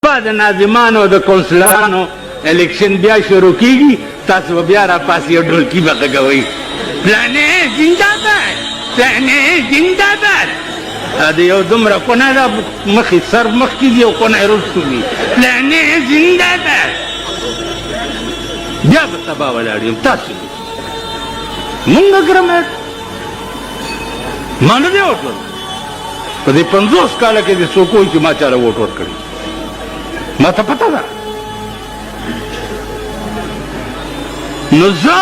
شپه د ناظمانو د کونسلرانو election بیا شروع کیږي تاسو بیا را پاسې یو ډولکي به غږوئ پلانې زنده‌باد پلانې زنده‌باد د یو دومره کونه ده مخې سر مخکې دي او کونه یې رسو دي پلانې زنده‌باد بیا به سبا ولاړ یم تاسو مونږ ګرمټ ما نه دی ووټ ورکړی په دې 50 کاله کې دې څوک وایي چې ما چاله ووټ ورکړی ما ته پته ده نو زه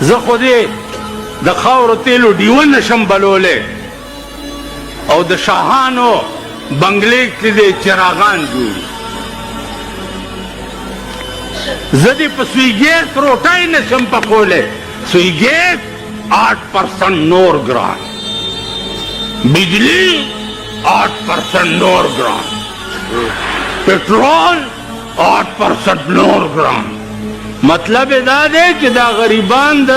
زه خو دې د خاورو تیلو ډیوه نشم بلولی او د شاهانو بنګلې کې دې چراغان جوړي زه دې په سویګیس روټۍ نشم پخولی سویګیس 8% نور ګران بجلی 8% نور ګران پټرول 8% نور ګران مطلب دا دی چې دا غریبان د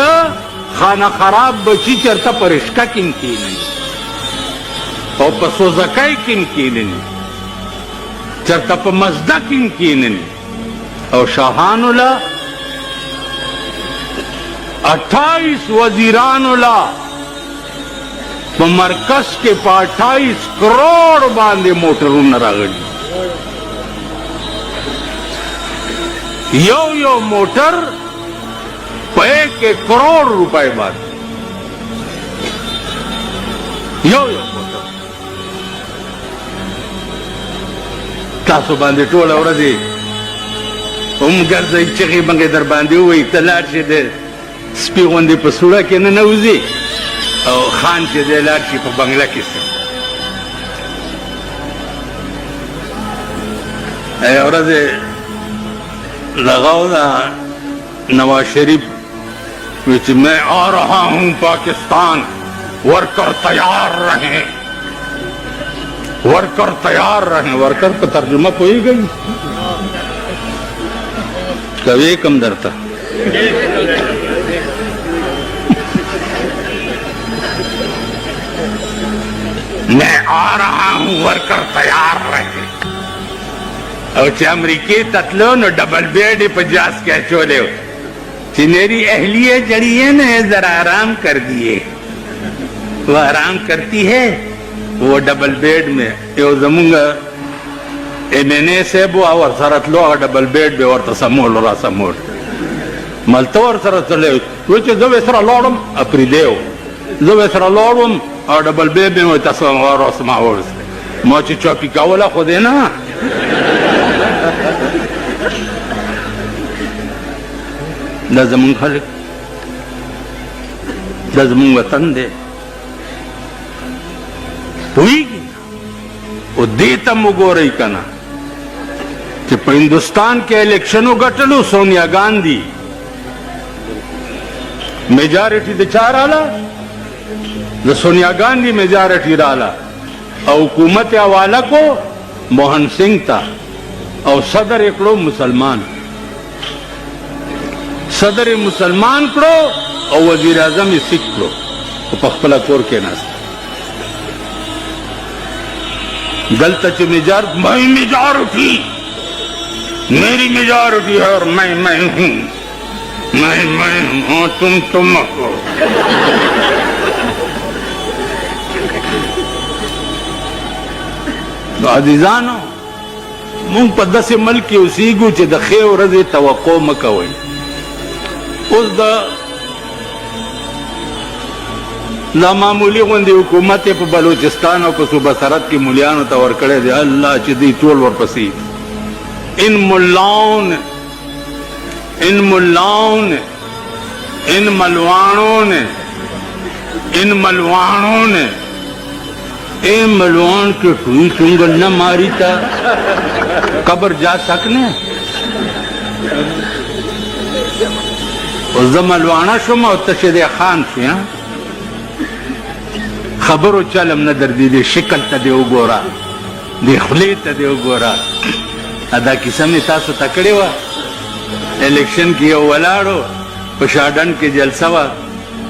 خانه خراب بچی چرته په رشکه کې کېني او په سوزکۍ کې کېني چرته په مزده کې کېني او شاهانو لا 28 وزیرانو لا په مرکز کې په 28 کروڑ باندې موټرونه راغلي یو موټر په 1 کروڑ روپے باندې یو موټر تاسو باندې ټول ورځې ګرځئ چغې بنګې در باندې ووایي ته لاړ شې د سپي غوندې په سوړه کې نه نوځي او خان چې دی لاړ شي په بنګله کې یوه ورځ لغاو دا نواز شریف وی چې میں آ رہا ہوں پاکستان ورکر تیار رہیں ورکر تیار رہیں ورکر په ترجمه پوهیږئ کوي کم درته میں آ رہا ہوں ورکر تیار رہے او چې امریکې تتلو نو ڈبل بیڈ په جاز کې اچولے چې میری اہلیہ جڑی ہے نا ذرا آرام کر دیے وہ آرام کرتی ہے وہ ڈبل بیڈ میں یو زمونږ MNA صاحب او ورسره تلو هغه ډبل بیډ به ورته سمول را سمول ملته ورسره تللی وایي چې زه به سره لاړم اپریدیو زه به سره لاړم او ډبل بیډ مې وایي تاسو راسمول ما چې چاپي کوله خو دې نه دا زمونږ خلک دا زمونږ وطن دی پوهېږي او دې ته م وګورئ که نه چې په هندوستان کې الیکشنو ګټلو سونیا ګاندھی میجارټي د چا راله د سونیا ګاندھی میجارټي راله او حکومت حواله کو موهن سنگھ ته او صدر یې کړو مسلمان صدر یې مسلمان کړو او وزیر اعظم یې سکھ کړو او په خپله کور کې ناست دلته چې میجارټي میری میجارٹی ہے اور میں ہوں میں ہوں تم ہو عزیزانو مونږ په داسې ملک کې اوسېږو چې د ښې ورځې توقع مه کوئ اوس دا معمولي غوندې حکومت یې په بلوچستان او په صوبه سرحد کې مولیانو ته ورکړی دی الله چې دوی ټول ورپسې ان ملاؤں ان ملوانوں نے اے ملوان کے ٹوئی چنگل نہ ماری تا قبر جا سکنے اوس زه ملوانا شوم او ته چې دی خان شي خبرو چلم نه درځي دی شکل ته دی وګوره دی خولې ته دی وګوره دا کیسه مې تاسو ته کړې وه الیکشن کې یو ولاړو په شاډن کې جلسه وه